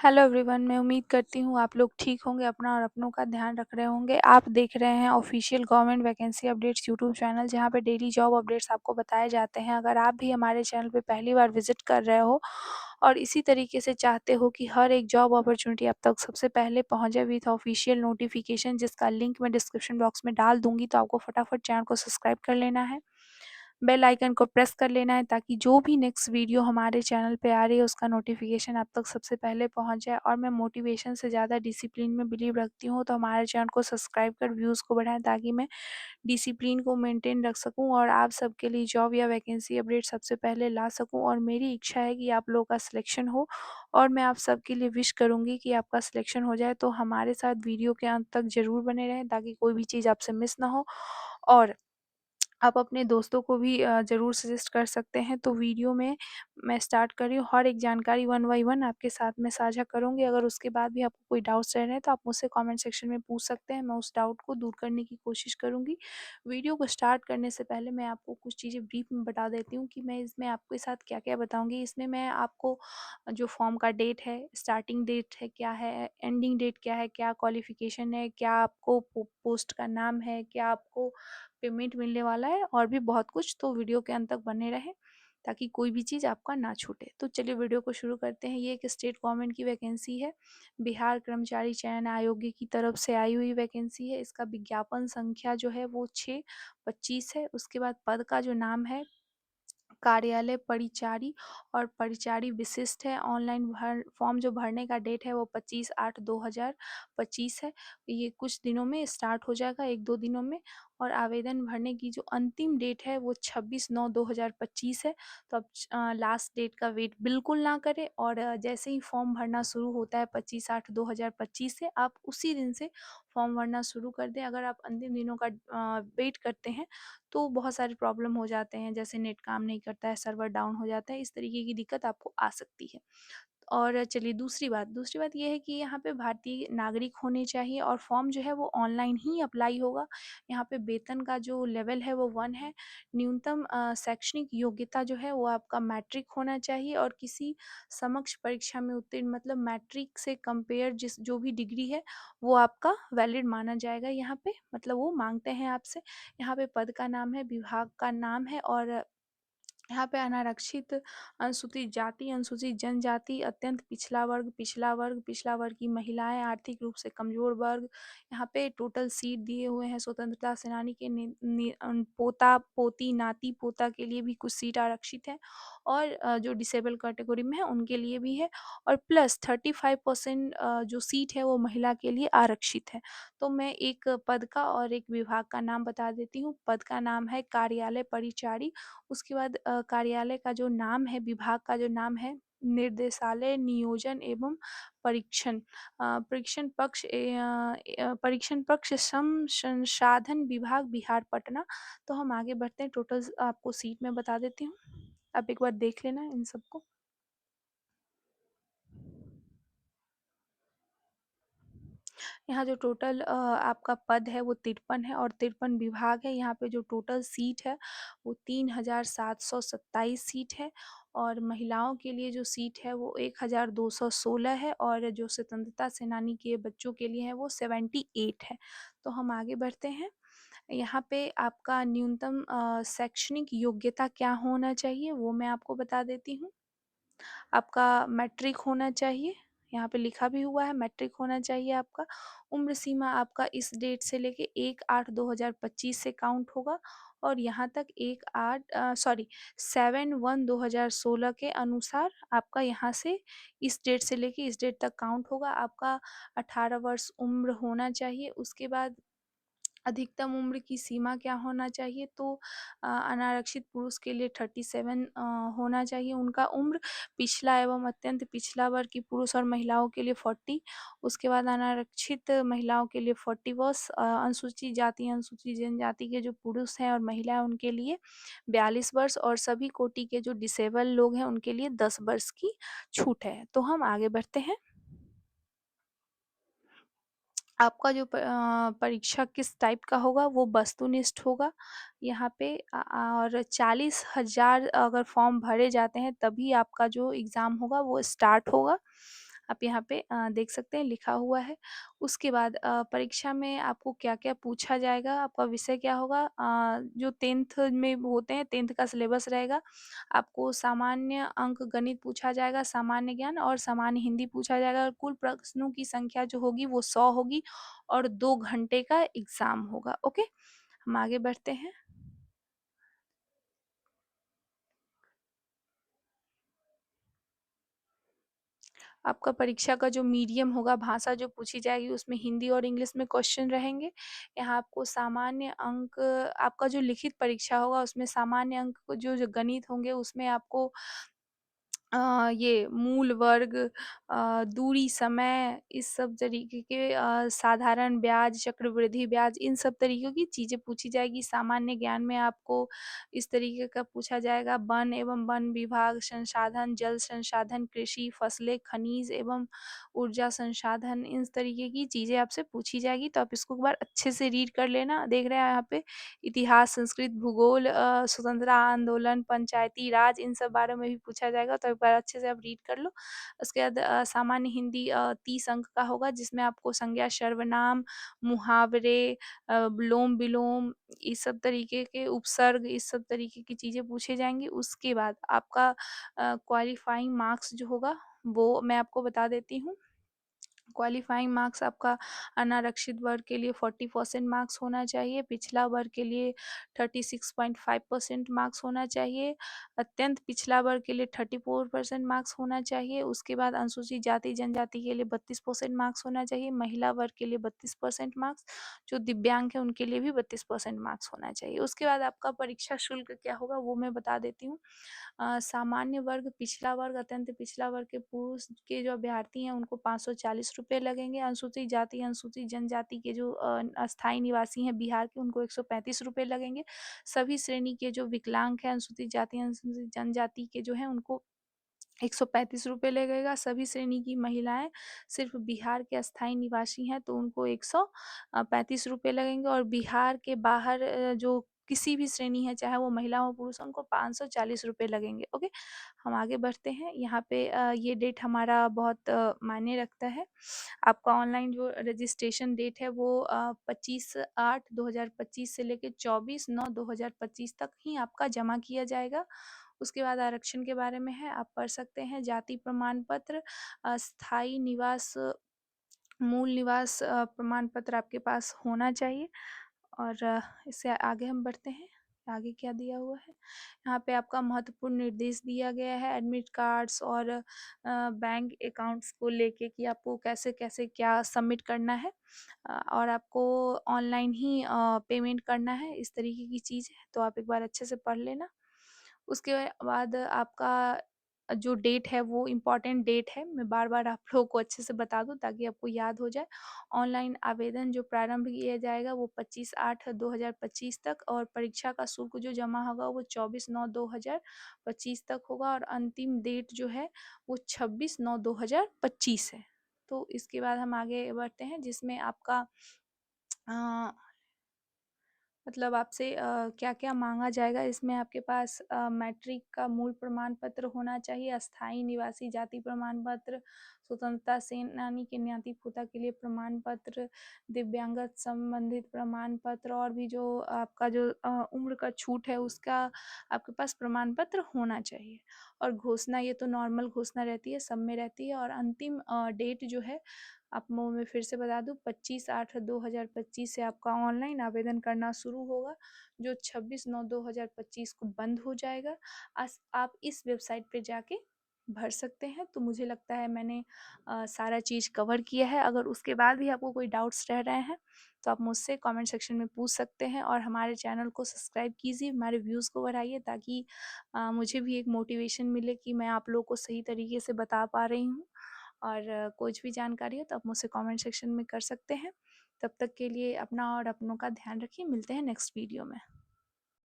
Hello everyone, मैं उम्मीद करती हूँ आप लोग ठीक होंगे, अपना और अपनों का ध्यान रख रहे होंगे। आप देख रहे हैं official government vacancy updates YouTube channel, जहाँ पे डेली जॉब अपडेट्स आपको बताए जाते हैं। अगर आप भी हमारे चैनल पे पहली बार विजिट कर रहे हो और इसी तरीके से चाहते हो कि हर एक जॉब अपॉर्चुनिटी आप तक सबसे पहले पहुँचे विथ ऑफिशियल नोटिफिकेशन, जिसका लिंक मैं डिस्क्रिप्शन बॉक्स में डाल दूँगी, तो आपको फटाफट चैनल को सब्सक्राइब कर लेना है। बेल आइकन को प्रेस कर लेना है, ताकि जो भी नेक्स्ट वीडियो हमारे चैनल पे आ रही है उसका नोटिफिकेशन आप तक सबसे पहले पहुंच जाए। और मैं मोटिवेशन से ज़्यादा डिसिप्लिन में बिलीव रखती हूँ, तो हमारे चैनल को सब्सक्राइब कर व्यूज़ को बढ़ाएं, ताकि मैं डिसिप्लिन को मेंटेन रख सकूं और आप सबके लिए जॉब या वैकेंसी अपडेट सबसे पहले ला सकूं। और मेरी इच्छा है कि आप लोगों का सिलेक्शन हो, और मैं आप सबके लिए विश करूंगी कि आपका सिलेक्शन हो जाए। तो हमारे साथ वीडियो के अंत तक ज़रूर बने रहें, ताकि कोई भी चीज़ आपसे मिस ना हो। और आप अपने दोस्तों को भी ज़रूर सजेस्ट कर सकते हैं। तो वीडियो में मैं स्टार्ट कर रही हूँ, हर एक जानकारी वन बाय वन आपके साथ में साझा करूँगी। अगर उसके बाद भी आपको कोई डाउट्स रह रहे हैं, तो आप मुझसे कमेंट सेक्शन में पूछ सकते हैं, मैं उस डाउट को दूर करने की कोशिश करूँगी। वीडियो को स्टार्ट करने से पहले मैं आपको कुछ चीज़ें ब्रीफ में बता देती हूँ कि मैं इसमें आपके साथ क्या-क्या बताऊँगी। इसमें मैं आपको जो फॉर्म का डेट है, स्टार्टिंग डेट है क्या है, एंडिंग डेट क्या है, क्या क्वालिफ़िकेशन है, क्या आपको पोस्ट का नाम है, क्या आपको पेमेंट मिलने वाला है, और भी बहुत कुछ। तो वीडियो के अंत तक बने रहें, ताकि कोई भी चीज़ आपका ना छूटे। तो चलिए वीडियो को शुरू करते हैं। ये एक स्टेट गवर्नमेंट की वैकेंसी है, बिहार कर्मचारी चयन आयोग की तरफ से आई हुई वैकेंसी है। इसका विज्ञापन संख्या जो है वो 625 है। उसके बाद पद का जो नाम है, कार्यालय परिचारी और परिचारी विशिष्ट है। ऑनलाइन फॉर्म जो भरने का डेट है वो 25/8/2025 है। ये कुछ दिनों में स्टार्ट हो जाएगा, 1-2 दिनों में। और आवेदन भरने की जो अंतिम डेट है वो 26/9/2025 है। तो अब लास्ट डेट का वेट बिल्कुल ना करें, और जैसे ही फॉर्म भरना शुरू होता है 25/8/2025 से, आप उसी दिन से फॉर्म भरना शुरू कर दें। अगर आप अंतिम दिनों का वेट करते हैं, तो बहुत सारे प्रॉब्लम हो जाते हैं, जैसे नेट काम नहीं करता है, सर्वर डाउन हो जाता है, इस तरीके की दिक्कत आपको आ सकती है। और चलिए दूसरी बात ये है कि यहाँ पे भारतीय नागरिक होने चाहिए, और फॉर्म जो है वो ऑनलाइन ही अप्लाई होगा। यहाँ पे वेतन का जो लेवल है वो 1 है। न्यूनतम शैक्षणिक योग्यता जो है वो आपका मैट्रिक होना चाहिए, और किसी समक्ष परीक्षा में उत्तीर्ण, मतलब मैट्रिक से कंपेयर जिस जो भी डिग्री है वो आपका वैलिड माना जाएगा यहाँ पे, मतलब वो मांगते हैं आपसे। यहाँ पे पद का नाम है, विभाग का नाम है, और यहाँ पे अनारक्षित, अनुसूचित जाति, अनुसूचित जनजाति, अत्यंत पिछड़ा वर्ग की महिलाएं, आर्थिक रूप से कमजोर वर्ग। यहाँ पे टोटल सीट दिए हुए हैं। स्वतंत्रता सेनानी के पोता पोती नाती पोता के लिए भी कुछ सीट आरक्षित है, और जो डिसेबल कैटेगरी में है उनके लिए भी है, और प्लस 35% जो सीट है वो महिला के लिए आरक्षित है। तो मैं एक पद का और एक विभाग का नाम बता देती हूँ। पद का नाम है कार्यालय परिचारी। उसके बाद कार्यालय का जो नाम है, विभाग का जो नाम है, निर्देशालय नियोजन एवं परीक्षण, परीक्षण पक्ष श्रम संसाधन विभाग, बिहार पटना। तो हम आगे बढ़ते हैं, टोटल आपको सीट में बता देती हूँ, आप एक बार देख लेना इन सबको। यहाँ जो टोटल आपका पद है वो 53 है, और 53 विभाग है। यहाँ पे जो टोटल सीट है वो 3727 सीट है, और महिलाओं के लिए जो सीट है वो 1216 है, और जो स्वतंत्रता सेनानी के बच्चों के लिए है वो 78 है। तो हम आगे बढ़ते हैं। यहाँ पे आपका न्यूनतम शैक्षणिक योग्यता क्या होना चाहिए वो मैं आपको बता देती हूँ। आपका मैट्रिक होना चाहिए, यहाँ पे लिखा भी हुआ है मैट्रिक होना चाहिए आपका। उम्र सीमा आपका इस डेट से लेके 1/8/2025 से काउंट होगा, और यहाँ तक 7/1/2016 के अनुसार आपका यहाँ से इस डेट से लेके इस डेट तक काउंट होगा। आपका 18 वर्ष उम्र होना चाहिए। उसके बाद अधिकतम उम्र की सीमा क्या होना चाहिए, तो अनारक्षित पुरुष के लिए 37 होना चाहिए उनका उम्र। पिछला एवं अत्यंत पिछड़ा वर्ग की पुरुष और महिलाओं के लिए 40। उसके बाद अनारक्षित महिलाओं के लिए 40 वर्ष। अनुसूचित जाति, अनुसूचित जनजाति के जो पुरुष हैं और महिला हैं उनके लिए 42 वर्ष, और सभी कोटि के जो डिसेबल लोग हैं उनके लिए 10 वर्ष की छूट है। तो हम आगे बढ़ते हैं। आपका जो परीक्षा किस टाइप का होगा वो वस्तुनिष्ठ होगा। यहाँ पे और 40,000 अगर फॉर्म भरे जाते हैं तभी आपका जो एग्ज़ाम होगा वो स्टार्ट होगा। आप यहाँ पे देख सकते हैं लिखा हुआ है। उसके बाद परीक्षा में आपको क्या-क्या पूछा जाएगा, आपका विषय क्या होगा, जो 10th में होते हैं 10th का सिलेबस रहेगा। आपको सामान्य अंक गणित पूछा जाएगा, सामान्य ज्ञान और सामान्य हिंदी पूछा जाएगा। कुल प्रश्नों की संख्या जो होगी वो 100 होगी और 2 घंटे का एग्ज़ाम होगा। ओके, हम आगे बढ़ते हैं। आपका परीक्षा का जो मीडियम होगा, भाषा जो पूछी जाएगी उसमें हिंदी और इंग्लिश में क्वेश्चन रहेंगे। यहाँ आपको सामान्य अंक, आपका जो लिखित परीक्षा होगा उसमें सामान्य अंक जो गणित होंगे उसमें आपको ये मूल वर्ग, दूरी, समय, इस सब तरीके के, साधारण ब्याज, चक्रवृद्धि ब्याज, इन सब तरीकों की चीज़ें पूछी जाएगी। सामान्य ज्ञान में आपको इस तरीके का पूछा जाएगा, वन एवं वन विभाग, संसाधन, जल संसाधन, कृषि, फसलें, खनिज एवं ऊर्जा संसाधन, इस तरीके की चीज़ें आपसे पूछी जाएगी। तो आप इसको एक बार अच्छे से रीड कर लेना। देख रहे हैं यहाँ पे इतिहास, संस्कृत, भूगोल, स्वतंत्रता आंदोलन, पंचायती राज, इन सब बारे में भी पूछा जाएगा, तो एक बार अच्छे से आप रीड कर लो। उसके बाद सामान्य हिंदी 30 अंक का होगा जिसमें आपको संज्ञा, सर्वनाम, मुहावरे, विलोम-विलोम, इस सब तरीके के उपसर्ग, इस सब तरीके की चीज़ें पूछी जाएँगी। उसके बाद आपका क्वालीफाइंग मार्क्स जो होगा वो मैं आपको बता देती हूँ। क्वालीफाइंग मार्क्स आपका अनारक्षित वर्ग के लिए 40% मार्क्स होना चाहिए, पिछला वर्ग के लिए 36.5% मार्क्स होना चाहिए, अत्यंत पिछला वर्ग के लिए 34% मार्क्स होना चाहिए। उसके बाद अनुसूचित जाति जनजाति के लिए 32% मार्क्स होना चाहिए, महिला वर्ग के लिए 32% मार्क्स, जो दिव्यांग हैं उनके लिए भी 32% मार्क्स होना चाहिए। उसके बाद आपका परीक्षा शुल्क क्या होगा वो मैं बता देती हूँ। सामान्य वर्ग, पिछला वर्ग, अत्यंत पिछला वर्ग के पुरुष के जो अभ्यर्थी हैं उनको 540 रुपए लगेंगे। अनुसूचित जाति, अनुसूचित जनजाति के जो अस्थायी निवासी हैं बिहार के उनको 135 रुपए लगेंगे। सभी श्रेणी के जो विकलांग हैं, अनुसूचित जाति, अनुसूचित जनजाति के जो हैं उनको 135 रुपए लगेगा। सभी श्रेणी की महिलाएँ सिर्फ़ बिहार के अस्थायी निवासी हैं तो उनको 135 रुपए लगेंगे और बिहार के बाहर जो किसी भी श्रेणी है, चाहे वो महिला हो पुरुष हो, उनको 540 रुपए लगेंगे। ओके, हम आगे बढ़ते हैं। यहाँ पे ये डेट हमारा बहुत मायने रखता है। आपका ऑनलाइन जो रजिस्ट्रेशन डेट है वो 25/8/2025 से लेके 24/9/2025 तक ही आपका जमा किया जाएगा। उसके बाद आरक्षण के बारे में है, आप पढ़ सकते हैं। जाति प्रमाण पत्र, स्थायी निवास, मूल निवास प्रमाण पत्र आपके पास होना चाहिए। और इससे आगे हम बढ़ते हैं। आगे क्या दिया हुआ है? यहाँ पे आपका महत्वपूर्ण निर्देश दिया गया है एडमिट कार्ड्स और बैंक अकाउंट्स को लेके कि आपको कैसे-कैसे क्या सबमिट करना है, और आपको ऑनलाइन ही पेमेंट करना है, इस तरीके की चीज़ है। तो आप एक बार अच्छे से पढ़ लेना। उसके बाद आपका जो डेट है वो इम्पोर्टेंट डेट है। मैं बार-बार आप लोगों को अच्छे से बता दूँ ताकि आपको याद हो जाए। ऑनलाइन आवेदन जो प्रारंभ किया जाएगा वो 25/8/2025 तक और परीक्षा का शुल्क जो जमा होगा वो 24/9/2025 तक होगा और अंतिम डेट जो है वो 26/9/2025 है। तो इसके बाद हम आगे बढ़ते हैं जिसमें आपका अ मतलब आपसे क्या-क्या माँगा जाएगा, इसमें आपके पास मैट्रिक का मूल प्रमाण पत्र होना चाहिए, अस्थायी निवासी जाति प्रमाण पत्र, स्वतंत्रता सेनानी के ज्ञाति-पोता के लिए प्रमाण पत्र, दिव्यांगत संबंधित प्रमाण पत्र और भी जो आपका जो उम्र का छूट है उसका आपके पास प्रमाण पत्र होना चाहिए। और घोषणा ये तो नॉर्मल घोषणा रहती है, सब में रहती है और अंतिम डेट जो है आपको मैं फिर से बता दूँ 25/8/2025 से आपका ऑनलाइन आवेदन करना शुरू होगा, जो 26/9/2025 को बंद हो जाएगा। आप इस वेबसाइट पे जाके भर सकते हैं। तो मुझे लगता है मैंने सारा चीज़ कवर किया है। अगर उसके बाद भी आपको कोई डाउट्स रह रहे हैं, तो आप मुझसे कमेंट सेक्शन में पूछ सकते हैं और हमारे चैनल को सब्सक्राइब कीजिए, हमारे व्यूज़ को बढ़ाइए ताकि मुझे भी एक मोटिवेशन मिले कि मैं आप लोगों को सही तरीके से बता पा रही हूँ। और कुछ भी जानकारी हो तो आप मुझसे कमेंट सेक्शन में कर सकते हैं। तब तक के लिए अपना और अपनों का ध्यान रखिए। मिलते हैं नेक्स्ट वीडियो में।